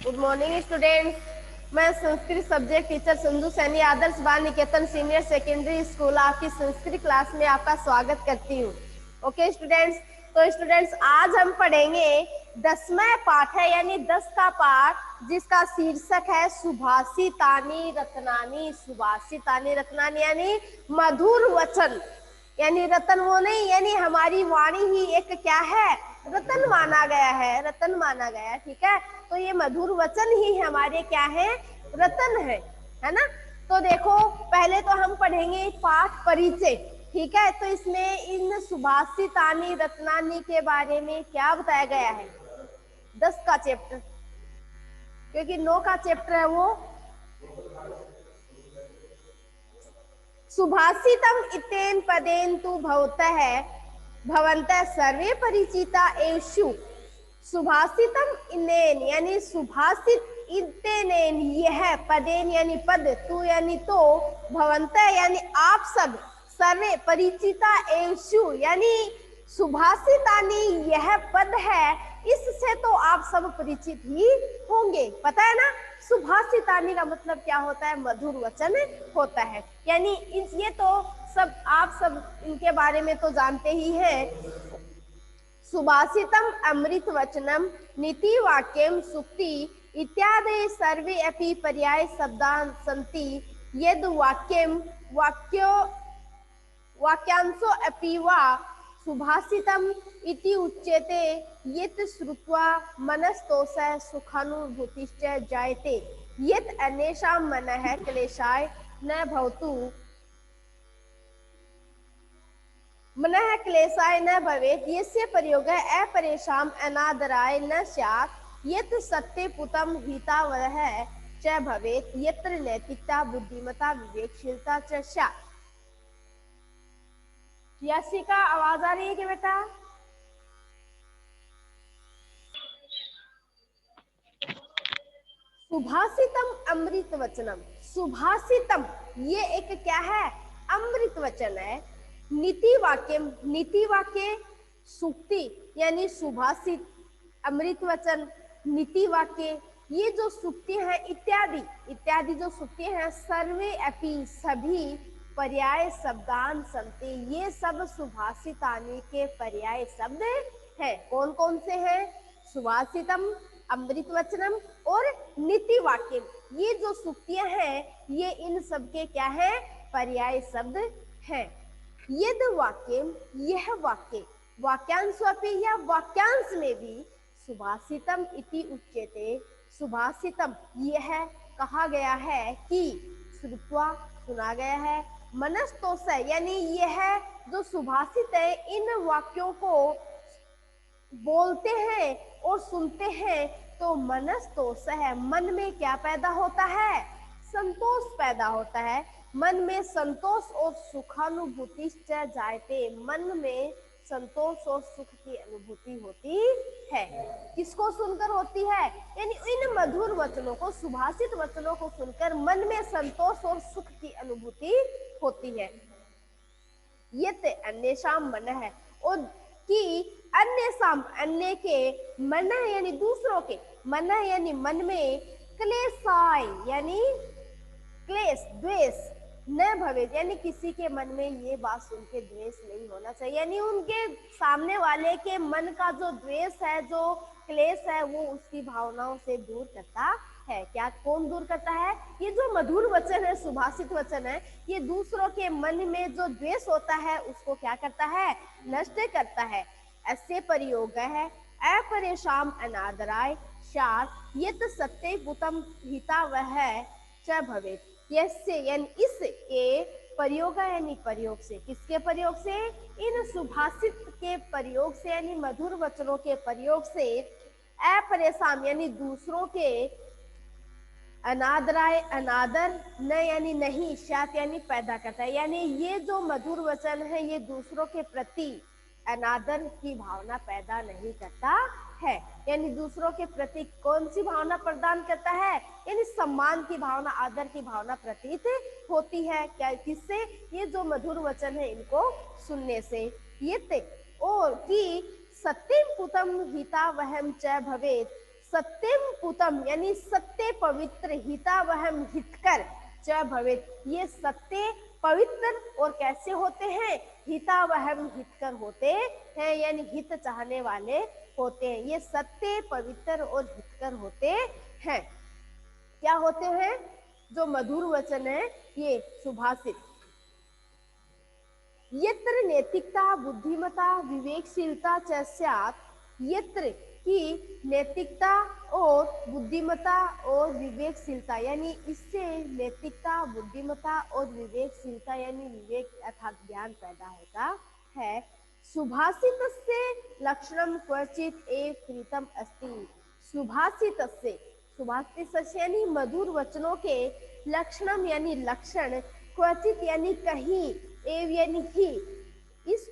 Good morning students. मैं Sanskrit subject teacher Sandhu Saini आदर्श बाल निकेतन senior secondary school आपकी संस्कृत क्लास में आपका स्वागत करती हूँ। ओके स्टूडेंट्स, तो स्टूडेंट्स आज हम पढ़ेंगे 10वां पाठ है यानी 10 का पाठ जिसका शीर्षक है सुभाषितानि रत्नानि। सुभाषितानि रत्नानि यानी मधुर वचन, यानी रतन वो नहीं, यानी हमारी वाणी ही एक क्या है, रतन माना गया है, रतन माना गया है। ठीक है, तो ये मधुर वचन ही हमारे क्या है, रतन है ना। तो देखो पहले तो हम पढ़ेंगे पाठ परिचय। ठीक है, तो इसमें इन सुभाषितानि रत्नानि के बारे में क्या बताया गया है, 10 का चैप्टर, क्योंकि 9 का चैप्टर है वो। सुभाषितम इतेन पदेन तु भवतः भवन्तः सर्वे परिचिता एषु। सुभाषितम इनेन यानी सुभाषित इतेनेन यह, पदेन यानी पद, तू यानी तो, भवन्तः यानी आप सब, सर्वे परिचिता एषु यानी सुभाषितानि यह पद है, इससे तो आप सब परिचित ही होंगे। पता है ना, सुभाषितानि का मतलब क्या होता है, मधुर वचन होता है। यानी ये तो सब आप सब इनके बारे में तो जानते ही हैं। सुभाषितम अमृत वचनम नीति वाक्यम सुक्ति इत्यादि सर्वे अपि पर्याय शब्दान् सन्ति। यद् वाक्यम वाक्यांशो अपि वा सुभाषितम इति उच्यते। यत् श्रुत्वा मनस्तोषः सुखानुभूतिश्च जायते। यत् अन्येषां मनः क्लेशाय न भवतु, मनः क्लेशाय न भवेत्। यस्य प्रयोगः अपरेषाम् अनादराय न स्यात्। यत् सत्यपुतं हितावहः च भवेत्। यत्र नैतिकता बुद्धिमता विवेकशीलता च स्यात्। याशिका आवाज आ रही है कि बेटा? सुभाषितम अमृत वचनम। सुभाषितम ये एक क्या है, अमृत वचन है। नीति वाक्य, नीति वाक्य, सूक्ति यानी सुभाषित, अमृत वचन, नीति वाक्य, ये जो सूक्ति है इत्यादि इत्यादि जो सूक्ति है, सर्वे अपि सभी पर्याय शब्दान संति, ये सब सुभाषितानि के पर्याय शब्द है। कौन कौन से हैं? सुभाषितम, अमृत वचनम और नीति वाक्य। ये जो सूक्तियां हैं ये इन सब के क्या है, पर्याय शब्द हैं। यद वाक्य, यह वाक्य, वाक्यांश या वाक्यांश में भी सुभाषितम इति उच्यते। सुभाषितम यह कहा गया है कि श्रुत्वा सुना गया है, मनस्तोष यानी यह जो सुभाषित है इन वाक्यों को बोलते हैं और सुनते हैं तो मनस्तोष है, मन में क्या पैदा होता है, संतोष पैदा होता है। मन में संतोष और सुखानुभूति जायते, मन में संतोष और सुख की अनुभूति होती है। किसको सुनकर होती है, यानी इन मधुर वचनों को, सुभाषित वचनों को सुनकर मन में संतोष और सुख की अनुभूति होती है। यत अन्येषां मनः, और कि अन्य साम, अन्य के, मन यानी दूसरों के, मन यानी मन में, क्लेशाय यानी क्लेश, द्वेष, न भवे यानी किसी के मन में ये बात सुन के द्वेष नहीं होना चाहिए, यानी उनके सामने वाले के मन का जो द्वेष है, जो क्लेश है, वो उसकी भावनाओं से दूर करता है। क्या, कौन दूर करता है? ये जो मधुर वचन है, सुभाषित वचन है, ये दूसरों के मन में जो द्वेष होता है उसको क्या करता है, नष्ट करता है। ऐसे प्रयोग है अपरेषाम अनादराय स्यात्। यत् सत्यपुतं हितावह च भवेत्। यस्य यानी इसके प्रयोग यानी प्रयोग से, किसके प्रयोग से, इन सुभाषित के प्रयोग से, यानी मधुर वचनों के प्रयोग से, अपरेषाम यानी दूसरों के, अनादराय अनादर, न यानी नहीं, स्यात् यानी पैदा करता है, यानी ये जो मधुर वचन है ये दूसरों के प्रति अनादर की भावना पैदा नहीं करता है, यानी दूसरों के प्रति कौन सी भावना प्रदान करता है, यानी सम्मान की भावना, आदर की भावना प्रतीत होती है। क्या, किससे? ये जो मधुर वचन है इनको सुनने से। ये और कि सत्यम पुतम हितावहम च भवेत्, सत्यम पुतम यानी सत्य पवित्र, हितावहम हितकर च भवेत, ये सत्य पवित्र और कैसे होते हैं, हितावहम हितकर होते हैं, यानी हित चाहने वाले होते हैं। ये सत्य पवित्र और हितकर होते हैं। क्या होते हैं? जो मधुर वचन है ये सुभाषित। यत्र नैतिकता बुद्धिमता विवेकशीलता च स्यात्, यत्र की नैतिकता और बुद्धिमता और विवेकशीलता, यानी इससे नैतिकता बुद्धिमता और विवेकशीलता यानी विवेक अर्थात ज्ञान पैदा होता है। सुभाषितस्य लक्षणम क्वचित एव कृतम अस्ति, सुभाषितस्य, सुभाषित यानी मधुर वचनों के लक्षणम यानी लक्षण, क्वचित यानी कहीं, एव यानी ही, इस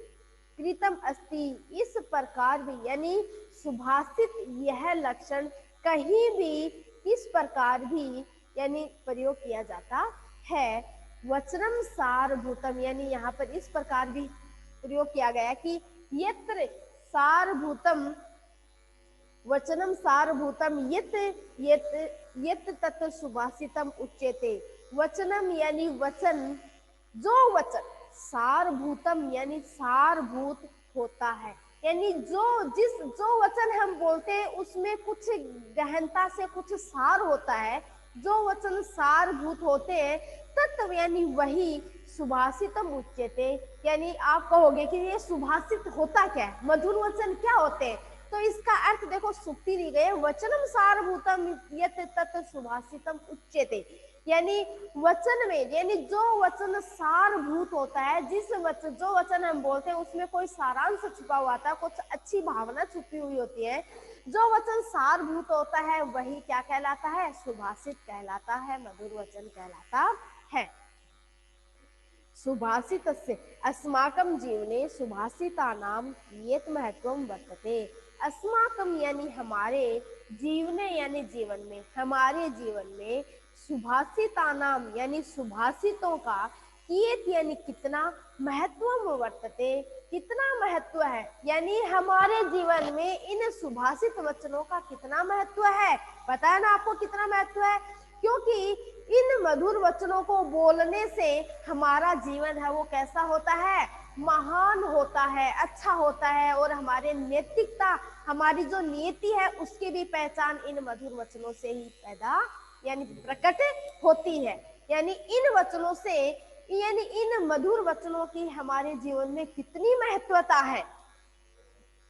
कृतम अस्ति इस प्रकार भी, यानी सुभाषित यह लक्षण कहीं भी इस प्रकार भी यानी प्रयोग किया जाता है। वचनम सारभूतम यानी यहाँ पर इस प्रकार भी प्रयोग किया गया कि यत्र सारभूतम वचनम सारभूतम यत यत यत तत् सुभाषितम उच्यते, वचनम यानी वचन, जो वचन सारभूतम यानी सारभूत होता है, यानी जो वचन हम बोलते हैं उसमें कुछ गहनता से कुछ सार होता है, जो वचन सारभूत होते हैं तत्व यानी वही सुभाषितम उच्यते, यानी आप कहोगे कि ये सुभाषित होता क्या है, मधुर वचन क्या होते हैं, तो इसका अर्थ देखो सुक्ति दी गई, वचनम सारभूतम यत तत् सुभाषितम उच्यते, यानी वचन में, यानी जो वचन सारभूत होता है, जो वचन हम बोलते हैं उसमें कोई सारांश छुपा हुआ था, कुछ अच्छी भावना छुपी हुई होती है, जो वचन सारभूत होता है वही क्या कहलाता है, सुभाषित कहलाता है, मधुर वचन कहलाता है। सुभाषितस्य अस्माकं जीवने सुभाषितानां कियत् महत्वं वर्तते, अस्माकं यानी हमारे, जीवने यानी जीवन में, हमारे जीवन में, सुभाषितानाम यानी सुभाषितों का, कियत् यानी कितना, महत्व वर्तते कितना महत्व है, यानी हमारे जीवन में इन सुभाषित वचनों का कितना महत्व है, पता है ना आपको कितना महत्व है, क्योंकि इन मधुर वचनों को बोलने से हमारा जीवन है वो कैसा होता है, महान होता है, अच्छा होता है, और हमारे नैतिकता, हमारी जो नीति है उसकी भी पहचान इन मधुर वचनों से ही पैदा यानी प्रकट होती है। यानी इन वचनों से, यानी इन मधुर वचनों की हमारे जीवन में कितनी महत्वता है।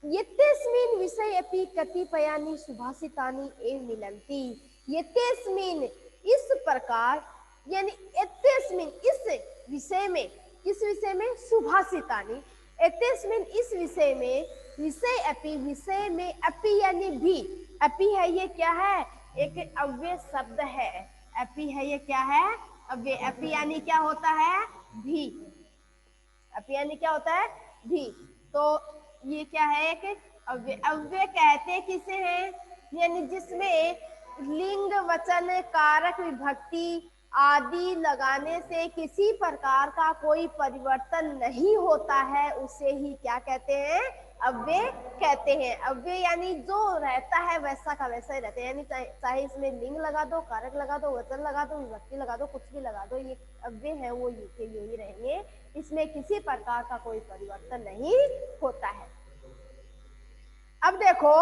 यत्तेस्मिन् विषये अपि कतिपयानि सुभाषितानि एव मिलन्ति, यत्तेस्मिन् इस प्रकार, यानी यत्तेस्मिन् इस विषय में, किस विषय में, सुभाषितानि, यत्तेस्मिन् इस विषय में, विषय अपि विषय में, अपि यानी भी, अपि है ये क्या है, एक अव्यय शब्द है, अपि है ये क्या है, अव्यय, अपि यानी क्या होता है, भी, अपि यानी क्या होता है, भी, तो ये क्या है, एक अव्यय, अव्यय कहते किसे हैं, यानी जिसमें लिंग वचन कारक विभक्ति आदि लगाने से किसी प्रकार का कोई परिवर्तन नहीं होता है, उसे ही क्या कहते हैं, अव्यय कहते हैं। अव्यय यानी जो रहता है वैसा का वैसा ही रहता है, यानी चाहे इसमें लिंग लगा दो, कारक लगा दो, वचन लगा दो, विभक्ति लगा दो, कुछ भी लगा दो, ये अव्यय है वो यही रहेंगे, इसमें किसी प्रकार का कोई परिवर्तन नहीं होता है। अब देखो,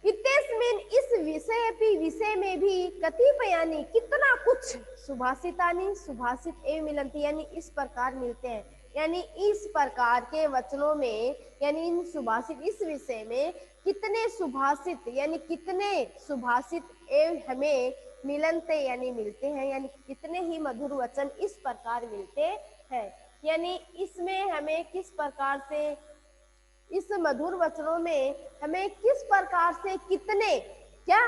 इत्तेस्मिन् इस विषय में भी कतिपयानि कितना कुछ, सुभाषितानि सुभाषित एवं मिलन्ति यानी इस प्रकार मिलते हैं, यानी इस प्रकार के वचनों में, यानी इन सुभाषित इस विषय में कितने सुभाषित यानी कितने सुभाषित एवं हमें मिलनते यानी मिलते हैं, यानी कितने ही मधुर वचन इस प्रकार मिलते हैं, यानी इसमें हमें किस प्रकार से, इस मधुर वचनों में हमें किस प्रकार से कितने क्या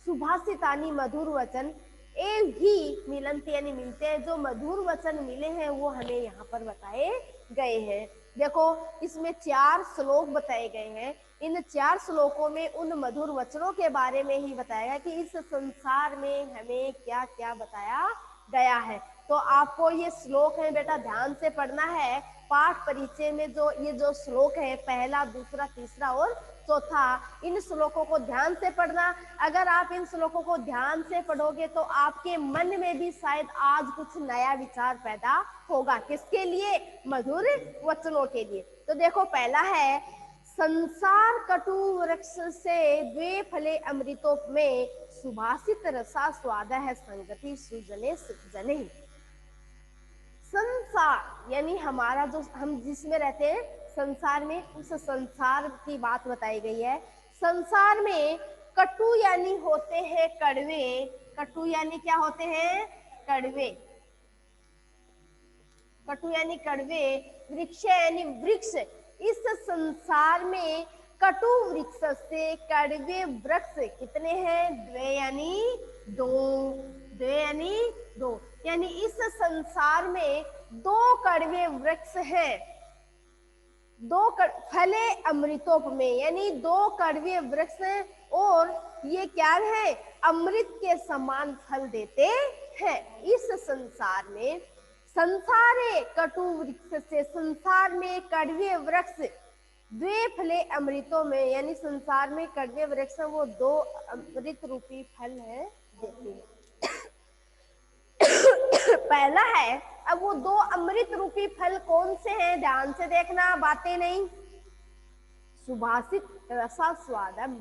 सुभाषितानी मधुर वचन एव ही मिलनते यानी मिलते हैं, जो मधुर वचन मिले हैं वो हमें यहाँ पर बताए गए हैं। देखो इसमें 4 श्लोक बताए गए हैं, इन 4 श्लोकों में उन मधुर वचनों के बारे में ही बताया है कि इस संसार में हमें क्या क्या बताया गया है। तो आपको ये श्लोक है बेटा ध्यान से पढ़ना है, पाठ परिचय में जो ये जो श्लोक है, पहला, दूसरा, तीसरा और चौथा, इन श्लोकों को ध्यान से पढ़ना। अगर आप इन श्लोकों को ध्यान से पढ़ोगे तो आपके मन में भी शायद आज कुछ नया विचार पैदा होगा। किसके लिए? मधुर वचनों के लिए। तो देखो, पहला है, संसार कटु वृक्ष से द्वे फले अमृतों में, सुभाषित रसा स्वाद है संगति सृजने जने। संसार यानी हमारा जो हम जिसमें रहते हैं संसार में, उस संसार की बात बताई गई है। संसार में कटु यानी होते हैं कड़वे। कटु यानी क्या होते हैं? कड़वे। कटु यानी कड़वे। वृक्ष यानी वृक्ष। इस संसार में कटु वृक्ष से कड़वे वृक्ष कितने हैं? द्वे यानी दो। द्वे यानी दो, यानी इस संसार में दो कड़वे वृक्ष हैं। दो फले अमृतोप में, यानी दो कड़वे वृक्ष हैं और ये क्या है? अमृत के समान फल देते हैं। इस संसार में संसारे कटु वृक्ष से, संसार में कड़वे वृक्ष द्वे फले अमृतों में, यानी संसार में कड़वे वृक्ष वो दो अमृत रूपी फल है देते हैं। पहला है, अब वो दो अमृत रूपी फल कौन से हैं? ध्यान से देखना, बातें नहीं। सुभाषित रसा स्वादम।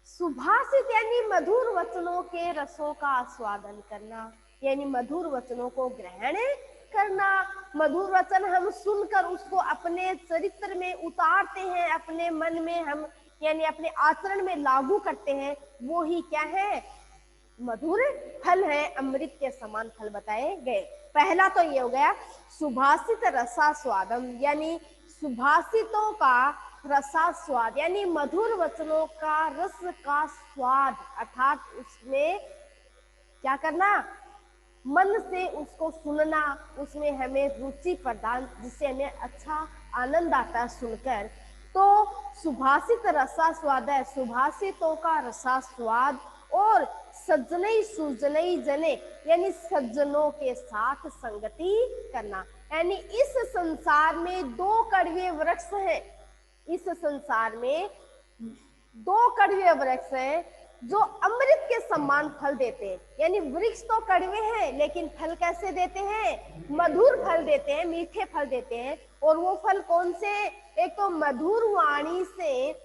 सुभाषित यानी मधुर वचनों के रसों का आस्वादन करना, यानी मधुर वचनों को ग्रहण करना। मधुर वचन हम सुनकर उसको अपने चरित्र में उतारते हैं, अपने मन में हम यानी अपने आचरण में लागू करते हैं, वो ही क्या है? मधुर फल है, अमृत के समान फल बताए गए। पहला तो ये हो गया सुभाषित रसा स्वादम, यानी सुभाषितों का रसा स्वाद, यानी मधुर वचनों का रस का स्वाद, अर्थात उसमें क्या करना? मन से उसको सुनना, उसमें हमें रुचि प्रदान, जिससे हमें अच्छा आनंद आता है सुनकर। तो सुभाषित रसा स्वाद है, सुभाषितों का रसा स्वाद। और सज्जनई सुजनई जने, यानी सज्जनों के साथ संगति करना, यानी इस संसार में दो कड़वे वृक्ष हैं। इस संसार में दो कड़वे वृक्ष हैं जो अमृत के समान फल देते हैं। यानी वृक्ष तो कड़वे हैं लेकिन फल कैसे देते हैं? मधुर फल देते हैं, मीठे फल देते हैं। और वो फल कौन से? एक तो मधुर वाणी से,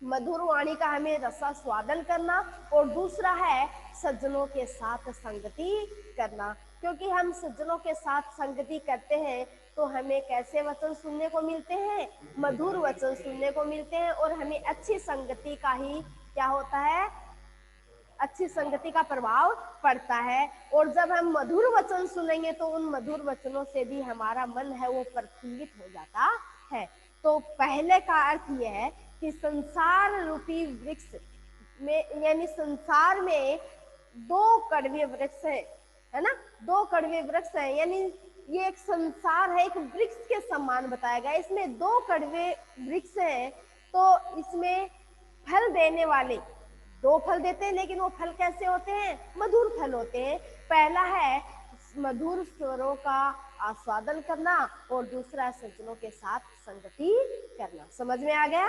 मधुर वाणी का हमें रसा स्वादन करना, और दूसरा है सज्जनों के साथ संगति करना। क्योंकि हम सज्जनों के साथ संगति करते हैं तो हमें कैसे वचन सुनने को मिलते हैं? मधुर वचन सुनने को मिलते हैं, और हमें अच्छी संगति का ही क्या होता है? अच्छी संगति का प्रभाव पड़ता है। और जब हम मधुर वचन सुनेंगे तो उन मधुर वचनों से भी हमारा मन है वो प्रफुल्लित हो जाता है। तो पहले का अर्थ यह है कि संसार रूपी वृक्ष में, यानी संसार में दो कड़वे वृक्ष है ना? दो कड़वे वृक्ष है, यानी ये एक संसार है, एक वृक्ष के समान बताया गया। इसमें दो कड़वे वृक्ष हैं, तो इसमें फल देने वाले दो फल देते हैं, लेकिन वो फल कैसे होते हैं? मधुर फल होते हैं। पहला है मधुर स्वरों का आस्वादन करना, और दूसरा सज्जनों के साथ संगति करना। समझ में आ गया?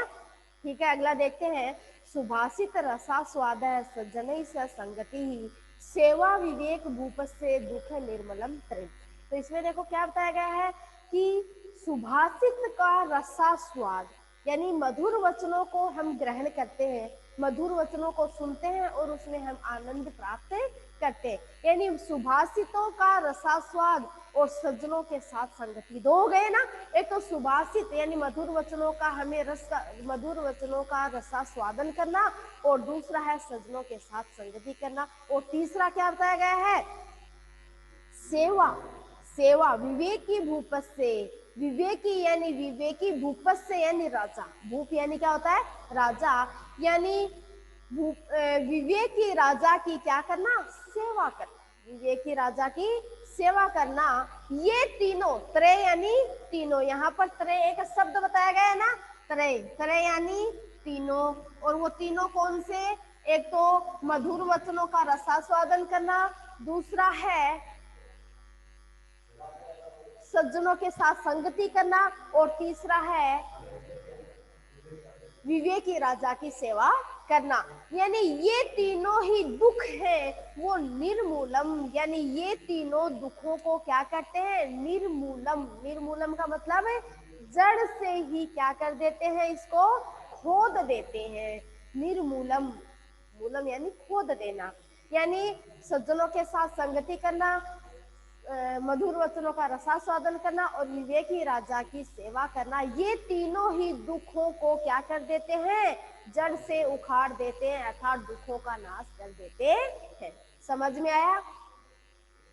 ठीक है, अगला देखते हैं। सुभाषित रसा स्वाद है सज्जन से संगति ही, सेवा विवेक भूपस्य दुख निर्मलम त्रिम। तो इसमें देखो क्या बताया गया है कि सुभाषित का रसा स्वाद, यानी मधुर वचनों को हम ग्रहण करते हैं, मधुर वचनों को सुनते हैं और उसमें हम आनंद प्राप्त करते हैं। यानी सुभाषितों का रसा स्वाद और सज्जनों के साथ संगति, दो हो गए ना। एक तो सुभाषित यानी मधुर वचनों का हमें मधुर वचनों का रसा स्वादन करना, और दूसरा है सज्जनों के साथ संगति करना, और तीसरा क्या बताया गया है? सेवा। सेवा विवेकी भूपस्य, विवेकी यानी विवेकी भूपस्य यानी राजा। भूप यानी क्या होता है? राजा। यानी विवेकी राजा की क्या करना? सेवा करना। विवेकी राजा की सेवा करना। ये तीनों, त्रय यानी तीनों, यहाँ पर त्रय एक शब्द बताया गया है ना, त्रय। त्रय यानी तीनों, और वो तीनों कौन से? एक तो मधुर वचनों का रसास्वादन करना, दूसरा है सज्जनों के साथ संगति करना, और तीसरा है विवेकी राजा की सेवा करना। यानी ये तीनों ही दुख हैं वो निर्मूलम, यानी ये तीनों दुखों को क्या करते हैं, निर्मूलम। निर्मूलम का मतलब है जड़ से ही क्या कर देते हैं, इसको खोद देते हैं। निर्मूलम, मूलम यानी खोद देना, यानी सज्जनों के साथ संगति करना, मधुर वचनों का रसास्वादन करना और विवेकी राजा की सेवा करना, ये तीनों ही दुखों को क्या कर देते हैं, जड़ से उखाड़ देते हैं, अर्थात दुखों का नाश कर देते हैं। समझ में आया।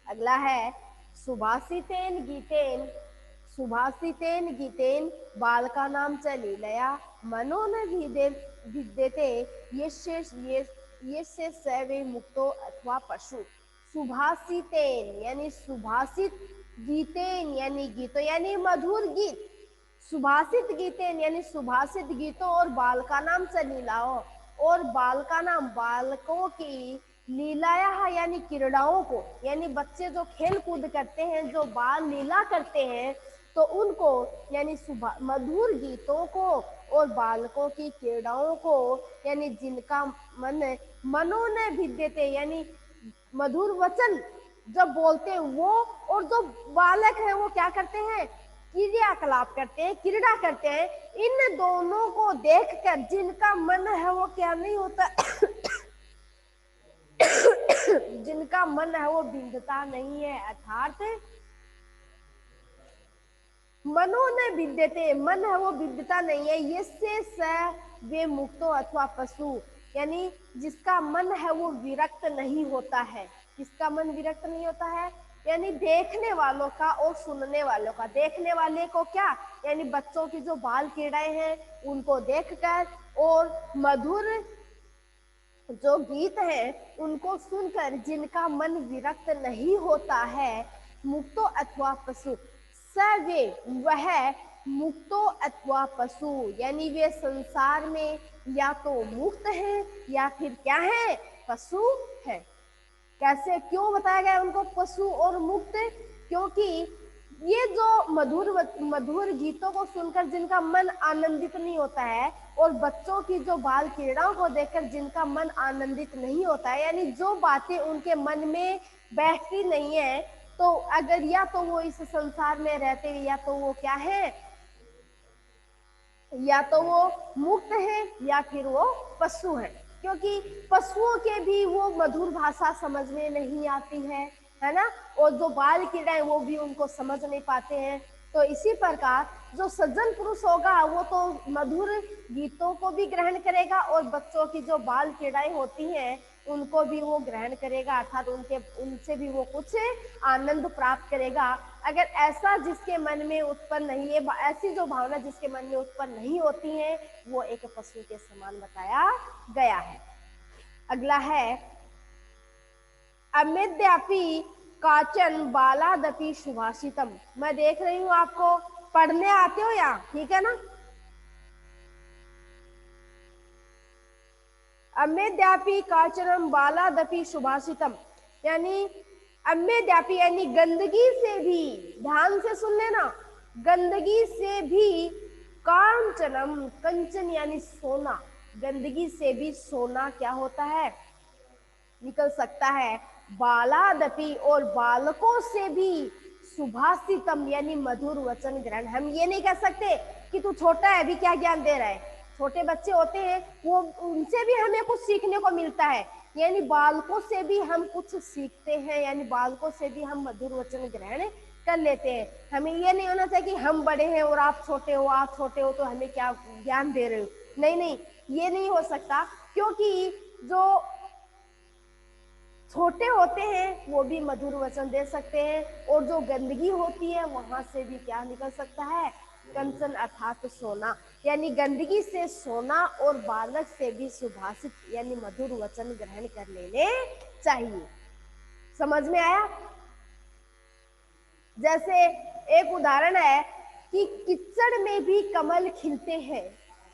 अगला है सुभाषितेन गीतेन, सुभाषितेन गीतेन बालका नाम च लीलया मनो न विद्यते ये से सवे मुक्तो अथवा पशु। सुभाषितेन यानी सुभाषित, गीतेन यानी गीतों यानी मधुर गीत, सुभाषित गीतेन यानी सुभाषित गीतों और बाल का नाम से लीलाओं, और बाल का नाम बालकों की, लीलाया यानी क्रीड़ाओं को, यानी बच्चे जो खेल कूद करते हैं, जो बाल लीला करते हैं, तो उनको यानी मधुर गीतों को और बालकों की क्रीड़ाओं को, यानी जिनका मन मनो न भिद्यते यानी मधुर वचन जब बोलते हैं वो, और जो बालक है वो क्या करते हैं, क्रियाकलाप करते हैं, क्रीड़ा करते हैं, इन दोनों को देखकर जिनका मन है वो क्या नहीं होता जिनका मन है वो बिंदता नहीं है, अर्थात मनो न विद्यते, मन है वो विद्यता नहीं है, ये वे मुक्तो अथवा पशु, यानी जिसका मन है वो विरक्त नहीं होता है। किसका मन विरक्त नहीं होता है, यानी देखने वालों का और सुनने वालों का। देखने वाले को क्या, यानी बच्चों की जो बाल क्रीड़ाएं हैं उनको देखकर, और मधुर जो गीत हैं उनको सुनकर जिनका मन विरक्त नहीं होता है, मुक्तो अथवा पशु, वे वह मुक्तो अथवा पशु, यानी वे संसार में या तो मुक्त है या फिर क्या है, पशु है। कैसे, क्यों बताया गया उनको पशु और मुक्त, क्योंकि ये जो मधुर गीतों को सुनकर जिनका मन आनंदित नहीं होता है, और बच्चों की जो बाल क्रीड़ाओं को देखकर जिनका मन आनंदित नहीं होता है, यानी जो बातें उनके मन में बैठती नहीं है, तो अगर या तो वो इस संसार में रहते हैं या तो वो क्या है, या तो वो मुक्त है या फिर वो पशु है। क्योंकि पशुओं के भी वो मधुर भाषा समझ में नहीं आती है ना, और जो बाल क्रीड़ाएं वो भी उनको समझ नहीं पाते हैं। तो इसी प्रकार जो सज्जन पुरुष होगा वो तो मधुर गीतों को भी ग्रहण करेगा, और बच्चों की जो बाल क्रीड़ाएं होती हैं उनको भी वो ग्रहण करेगा, अर्थात उनसे भी वो कुछ आनंद प्राप्त करेगा। अगर ऐसा जिसके मन में उत्पन्न नहीं है, ऐसी जो भावना जिसके मन में उत्पन्न नहीं होती है, वो एक पशु के समान बताया गया है। अगला है अमेद्यापि काचन बालादपि सुभाषितम। मैं देख रही हूँ आपको पढ़ने आते हो यहाँ, ठीक है ना। अमेद्यापि काचनम बालादपि सुभाषितम, यानी अमेद्यापि यानी गंदगी से भी, ध्यान से सुन लेना, गंदगी से भी, कांचनम कंचन यानी सोना, गंदगी से भी सोना क्या होता है, निकल सकता है। बालादपि और बालकों से भी सुभाषितम यानी मधुर वचन ग्रहण। हम ये नहीं कह सकते कि तू छोटा है अभी क्या ज्ञान दे रहा है, छोटे बच्चे होते हैं वो, उनसे भी हमें कुछ सीखने को मिलता है, यानी बालकों से भी हम कुछ सीखते हैं, यानी बालकों से भी हम मधुर वचन ग्रहण कर लेते हैं। हमें ये नहीं होना चाहिए कि हम बड़े हैं और आप छोटे हो, आप छोटे हो तो हमें क्या ज्ञान दे रहे हो, नहीं नहीं, ये नहीं हो सकता। क्योंकि जो छोटे होते हैं वो भी मधुर वचन दे सकते हैं, और जो गंदगी होती है वहां से भी क्या निकल सकता है, कंचन अर्थात सोना, यानी गंदगी से सोना, और बालक से भी सुभाषित यानी मधुर वचन ग्रहण कर लेने चाहिए। समझ में आया। जैसे एक उदाहरण है कि कीचड़ में भी कमल खिलते हैं,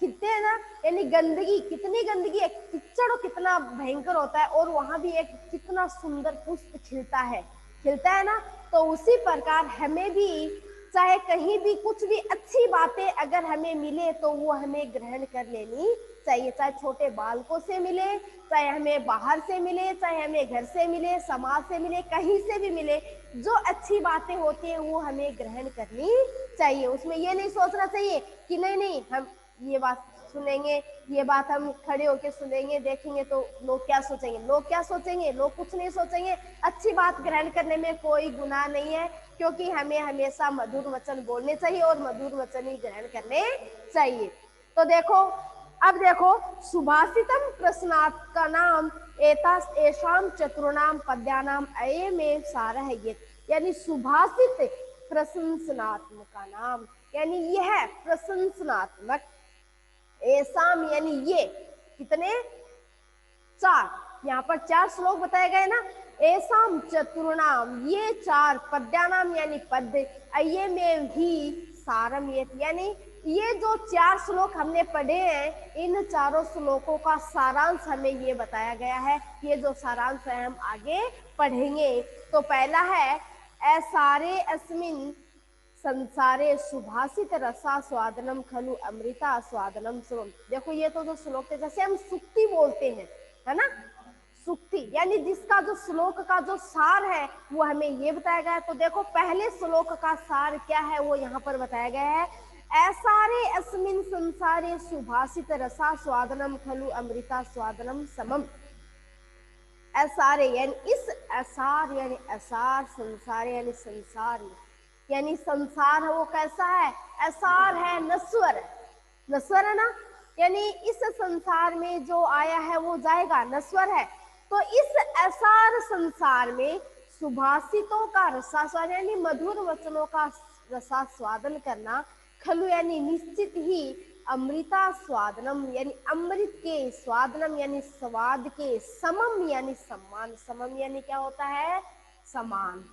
खिलते हैं ना, यानी गंदगी, कितनी गंदगी है, कीचड़ कितना भयंकर होता है, और वहां भी एक कितना सुंदर पुष्प खिलता है ना। तो उसी प्रकार हमें भी चाहे कहीं भी कुछ भी अच्छी बातें अगर हमें मिले तो वो हमें ग्रहण कर लेनी चाहिए, चाहे छोटे बालकों से मिले, चाहे हमें बाहर से मिले, चाहे हमें घर से मिले, समाज से मिले, कहीं से भी मिले, जो अच्छी बातें होती हैं वो हमें ग्रहण करनी चाहिए। उसमें ये नहीं सोचना चाहिए कि नहीं नहीं हम ये बात सुनेंगे, ये बात हम खड़े होके सुनेंगे देखेंगे तो लोग क्या सोचेंगे, लोग क्या सोचेंगे, लोग कुछ नहीं सोचेंगे। अच्छी बात ग्रहण करने में कोई गुनाह नहीं है, क्योंकि हमें हमेशा मधुर वचन बोलने चाहिए और मधुर वचन ही ग्रहण करने चाहिए। तो देखो, अब देखो, सुभाषितम प्रश्नात् का नाम एतास एषाम चतुर्णाम पद्यानाम अयमेव सारः ये, यानी सुभाषित प्रशंसनात्मक का नाम, यानी यह प्रशंसनात्मक, एसाम यानी ये, कितने, चार, यहाँ पर चार श्लोक बताए गए ना, एसाम चतुर्णाम, ये चार, पद्यानाम यानी पद्य, अय्यमेव ही सारम ये, यानी ये जो चार श्लोक हमने पढ़े हैं, इन चारों श्लोकों का सारांश हमें ये बताया गया है। ये जो सारांश है हम आगे पढ़ेंगे। तो पहला है ऐसारे अस्मिन संसारे सुभाषित रसा स्वादनम खलु अमृता स्वादनम सुरम। देखो ये तो जो श्लोक थे, जैसे हम सुक्ति बोलते हैं, है ना, सुक्ति यानी जिसका जो श्लोक का जो सार है वो हमें ये बताया गया है। तो देखो पहले श्लोक का सार क्या है वो यहाँ पर बताया गया है, ऐसारे अस्मिन संसारे सुभाषित रसा स्वादनम खलु अमृता स्वादनम समम। ऐसारे यानी इस, ऐसार यानी ऐसार, संसार यानी संसार, यानी संसार है वो कैसा है, ऐसार है, नश्वर है, नश्वर है ना, यानी इस संसार में जो आया है वो जाएगा, नश्वर है। तो इस ऐसार संसार में सुभाषितों का रसास्वादन यानी मधुर वचनों का रसास्वादन करना, खलु यानी निश्चित ही, अमृता स्वादनम यानी अमृत के, स्वादनम यानी स्वाद के, समम यानी सम्मान, समम यानी क्या होता है, समान,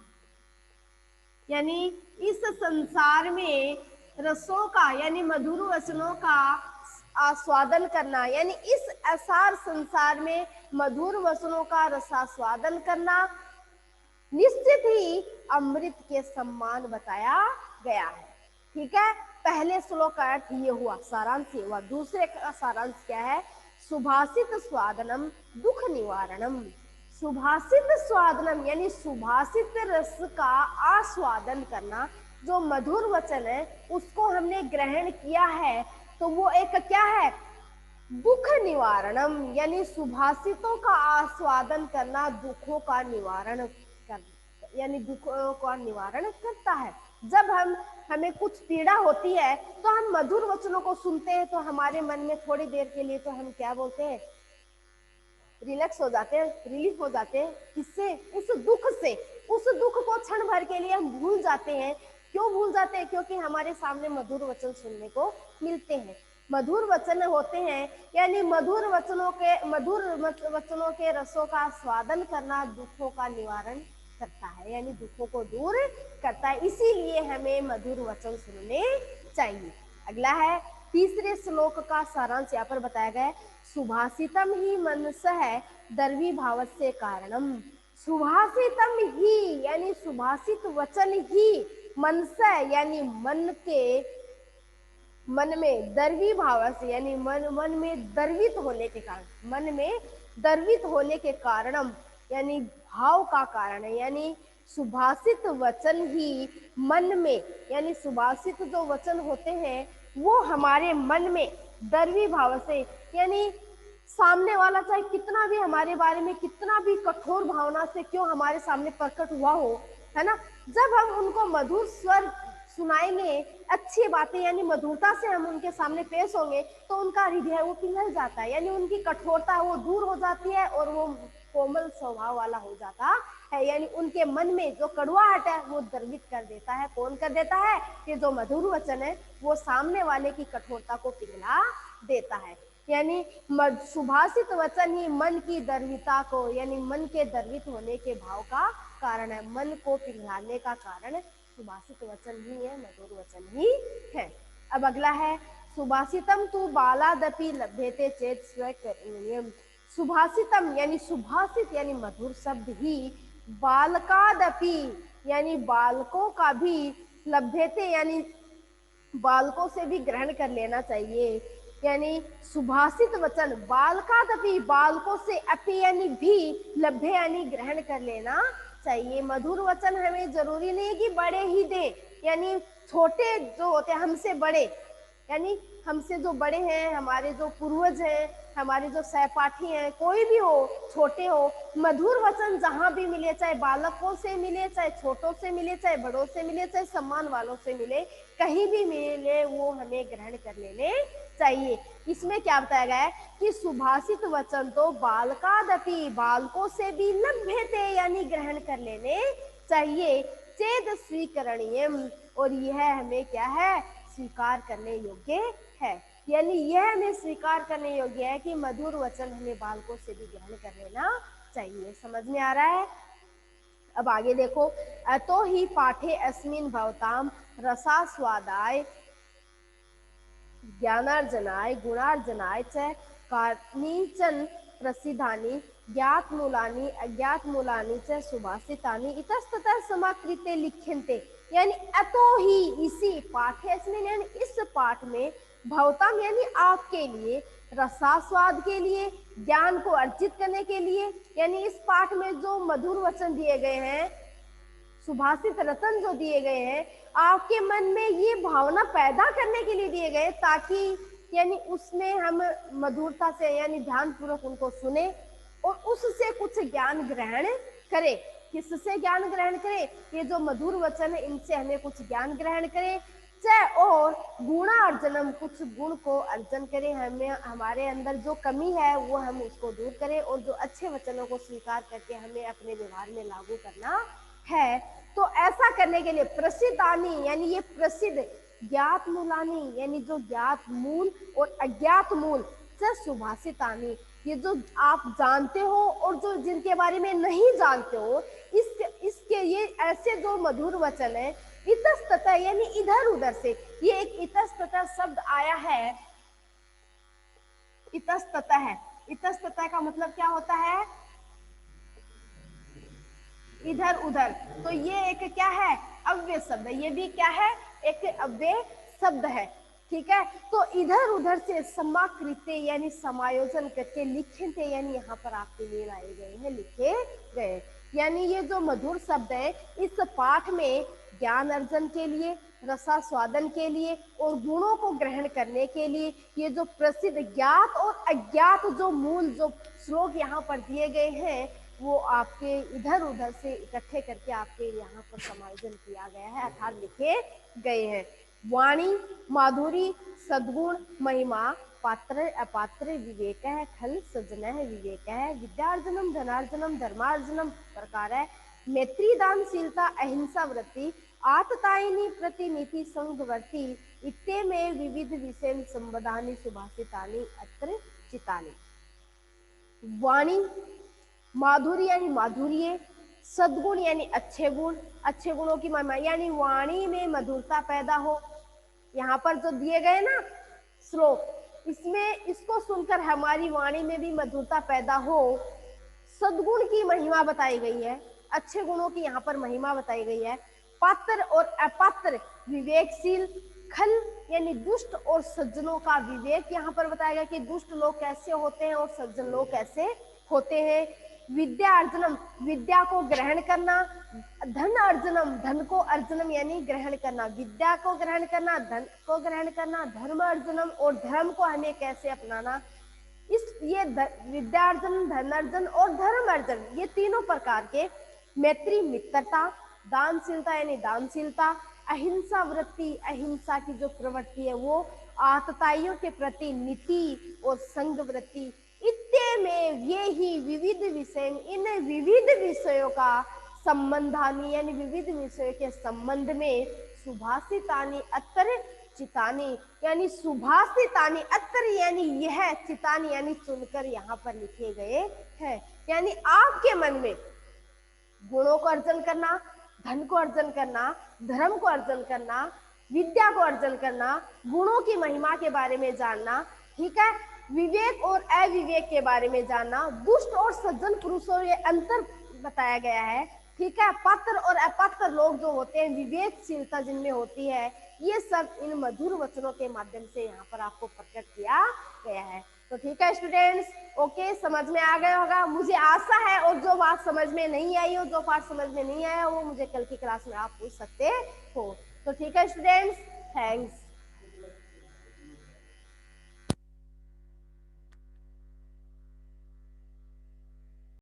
यानी इस संसार में रसों का यानी मधुर वचनों का आस्वादन करना, यानी इस असार संसार में मधुर वचनों का रसास्वादन करना निश्चित ही अमृत के सम्मान बताया गया है। ठीक है, पहले श्लोक का अर्थ ये हुआ, सारांश ये हुआ। दूसरे का सारांश क्या है, सुभाषित स्वादनम दुख निवारणम। सुभाषित स्वादनम यानी सुभाषित रस का आस्वादन करना, जो मधुर वचन है उसको हमने ग्रहण किया है तो वो एक क्या है, दुख निवारणम, यानी सुभाषितों का आस्वादन करना दुखों का निवारण कर, यानी दुखों का निवारण करता है। जब हमें कुछ पीड़ा होती है तो हम मधुर वचनों को सुनते हैं तो हमारे मन में थोड़ी देर के लिए तो हम क्या बोलते हैं, रिलैक्स हो जाते हैं, रिलीफ हो जाते हैं। किससे, उस दुख से, उस दुख को क्षण भर के लिए हम भूल जाते हैं। क्यों भूल जाते हैं, क्योंकि हमारे सामने मधुर वचन सुनने को मिलते हैं। मधुर वचन होते हैं यानी मधुर वचनों के रसों का स्वादन करना दुखों का निवारण करता है, यानी दुखों को दूर करता है, इसीलिए हमें मधुर वचन सुनने चाहिए। अगला है तीसरे श्लोक का सारांश यहाँ पर बताया गया है, सुभाषितम ही मनसः दर्वी भावस्य कारणम। सुभाषितम ही यानी सुभाषित वचन ही, मनसः यानी मन के, मन में, दर्वी भाव से यानी मन में दर्वित होने के कारण, मन में दर्वित होने के कारणम यानी भाव का कारण है, यानी सुभाषित वचन ही मन में, यानी सुभाषित जो वचन होते हैं वो हमारे मन में दर्वी भाव से, यानी सामने वाला चाहे कितना भी हमारे बारे में कितना भी कठोर भावना से क्यों हमारे सामने प्रकट हुआ हो, है ना, जब हम उनको मधुर स्वर सुनाएंगे, अच्छी बातें यानी मधुरता से हम उनके सामने पेश होंगे तो उनका हृदय वो पिघल जाता है, यानी उनकी कठोरता वो दूर हो जाती है और वो कोमल स्वभाव वाला हो जाता है, यानी उनके मन में जो कड़वाहट है वो द्रवित कर देता है। कौन कर देता है, कि जो मधुर वचन है वो सामने वाले की कठोरता को पिघला देता है, यानी सुभाषित वचन ही मन की द्रविता को, यानी मन के द्रवित होने के भाव का कारण है, मन को पिघलाने का कारण सुभाषित वचन ही है, मधुर वचन ही है। अब अगला है, सुभाषितम तू बालादपि लभ्यते चेत स्वकरणीयम। सुभाषितम यानी सुभाषित यानी मधुर शब्द ही, बालकादपि यानी बालकों का भी लभ्यते यानी बालकों से भी ग्रहण कर लेना चाहिए। यानी सुभाषित वचन बालकादपि बालकों से अपि यानी भी लभ्य यानी ग्रहण कर लेना चाहिए। मधुर वचन हमें जरूरी नहीं है कि बड़े ही दें, यानी छोटे जो होते हैं हमसे बड़े, यानी हमसे जो बड़े हैं, हमारे जो पूर्वज हैं, हमारे जो सहपाठी हैं, कोई भी हो, छोटे हो, मधुर वचन जहां भी मिले, चाहे बालकों से मिले, चाहे छोटों से मिले, चाहे बड़ों से मिले, चाहे सम्मान वालों से मिले, कहीं भी मिले वो हमें ग्रहण कर लेने चाहिए। इसमें क्या बताया गया है कि सुभाषित वचन तो बालकादपि बालकों से भी लभ्यते यानी ग्रहण कर लेने चाहिए, चेद स्वीकरणीय और यह हमें क्या है स्वीकार करने योग्य है। यानी यह हमें स्वीकार करने योग्य है कि मधुर वचन हमें बालकों से भी ग्रहण कर लेना चाहिए। समझ में आ रहा है? अब आगे देखो, अतो ही पाठे अस्मिन् भवताम रसास्वादाय ज्ञानार्जनाय गुणार्जनाय च कानिचन प्रसिद्धानि ज्ञात मूलानि अज्ञात मूलानि च सुभाषितानि इतस्ततः समाकृते लिख्यन्ते। यानी अतो ही इसी पाठे अस्मिन् यानी इस पाठ में भवताम यानी आपके लिए, रसास्वाद के लिए, ज्ञान को अर्जित करने के लिए, यानी इस पाठ में जो मधुर वचन दिए गए हैं, सुभाषित रतन जो दिए गए हैं, आपके मन में ये भावना पैदा करने के लिए दिए गए ताकि यानी उसमें हम मधुरता से यानी ध्यान पूर्वक उनको सुने और उससे कुछ ज्ञान ग्रहण करें। किससे ज्ञान ग्रहण करें? ये जो मधुर वचन है इनसे हमें कुछ ज्ञान ग्रहण करें, और गुणार्जनम कुछ गुण को अर्जन करें, हमें हमारे अंदर जो कमी है वो हम उसको दूर करें और जो अच्छे वचनों को स्वीकार करके हमें अपने व्यवहार में लागू करना है। तो ऐसा करने के लिए प्रसिद्धानि यानी ये प्रसिद्ध, ज्ञात मूलानी यानी जो ज्ञात मूल और अज्ञात मूल से सुभाषितानि ये जो आप जानते हो और जो जिनके बारे में नहीं जानते हो, इसके ये ऐसे जो मधुर वचन है, इतस्ततः यानी इधर उधर से, ये एक इतस्ततः शब्द आया है, इतस्ततः है, इतस्ततः का मतलब क्या होता है? इधर उधर। तो ये एक क्या है? अव्यय शब्द है। ये भी क्या है? एक अव्यय शब्द है। ठीक है, तो इधर उधर से समाकृत यानी समायोजन करके लिखे थे, यानी यहाँ पर आपके लिए लाए गए हैं, लिखे गए। यानी ये जो मधुर शब्द है इस पाठ में ज्ञान अर्जन के लिए, रसास्वादन के लिए और गुणों को ग्रहण करने के लिए ये जो प्रसिद्ध ज्ञात और अज्ञात जो मूल जो श्लोक यहाँ पर दिए गए हैं वो आपके इधर उधर से इकट्ठे करके आपके यहाँ पर समायोजन किया गया है, अर्थात लिखे गए हैं। वाणी माधुरी सद्गुण महिमा पात्र अपात्र विवेक है खल सजन है विवेक है विद्यार्जनम धनार्जनम धर्मार्जनम प्रकार है मैत्री दानशीलता अहिंसा वृत्ति आततायिनी प्रतिनीति संगवर्ती इत्ते में विविध विषय संबधानि सुभाषितानि अत्र चितानि। वाणी माधुरी यानी माधुर्य, सद्गुण यानी अच्छे गुण, अच्छे गुणों की महिमा यानी वाणी में मधुरता पैदा हो। यहाँ पर जो दिए गए ना श्लोक, इसमें इसको सुनकर हमारी वाणी में भी मधुरता पैदा हो। सद्गुण की महिमा बताई गई है, अच्छे गुणों की यहाँ पर महिमा बताई गई है। पात्र और अपात्र विवेकशील, खल यानी दुष्ट और सज्जनों का विवेक यहाँ पर बताया गया कि दुष्ट लोग कैसे होते हैं और सज्जन लोग कैसे होते हैं। विद्या अर्जनम विद्या को ग्रहण करना, धन अर्जनम धन को अर्जनम यानी ग्रहण करना, विद्या को ग्रहण करना, धन को ग्रहण करना, धर्म अर्जनम और धर्म को हमें कैसे अपनाना। ये विद्यार्जन, धनार्जन और धर्म अर्जन ये तीनों प्रकार के, मैत्री मित्रता, दानशीलता यानी दानशीलता, अहिंसा वृत्ति अहिंसा की जो प्रवृत्ति है वो, आतताइयों के प्रति नीति और संग वृत्ति, इत्ते में ये ही विविध विषय, इन विविध विषयों का संबंधानी यानी विविध विषयों के संबंध में सुभाषितानि अत्र चितानी यानी सुभाषितानि अत्र यानी यह, चितानी यानी चुनकर यहाँ पर लिखे गए हैं। यानी आपके मन में गुणों को अर्जन करना, धन को अर्जन करना, धर्म को अर्जन करना, विद्या को अर्जन करना, गुणों की महिमा के बारे में जानना, ठीक है, विवेक और अविवेक के बारे में जानना, दुष्ट और सज्जन पुरुषों ये अंतर बताया गया है, ठीक है। पत्र और अपत्र लोग जो होते हैं, विवेकशीलता जिनमें होती है, ये सब इन मधुर वचनों के माध्यम से यहाँ पर आपको प्रकट किया गया है। तो ठीक है स्टूडेंट्स, ओके, समझ में आ गया होगा मुझे आशा है। और जो बात समझ में नहीं आई हो, जो पार्ट समझ में नहीं आया, वो मुझे कल की क्लास में आप पूछ सकते हो। तो ठीक है स्टूडेंट्स, थैंक्स।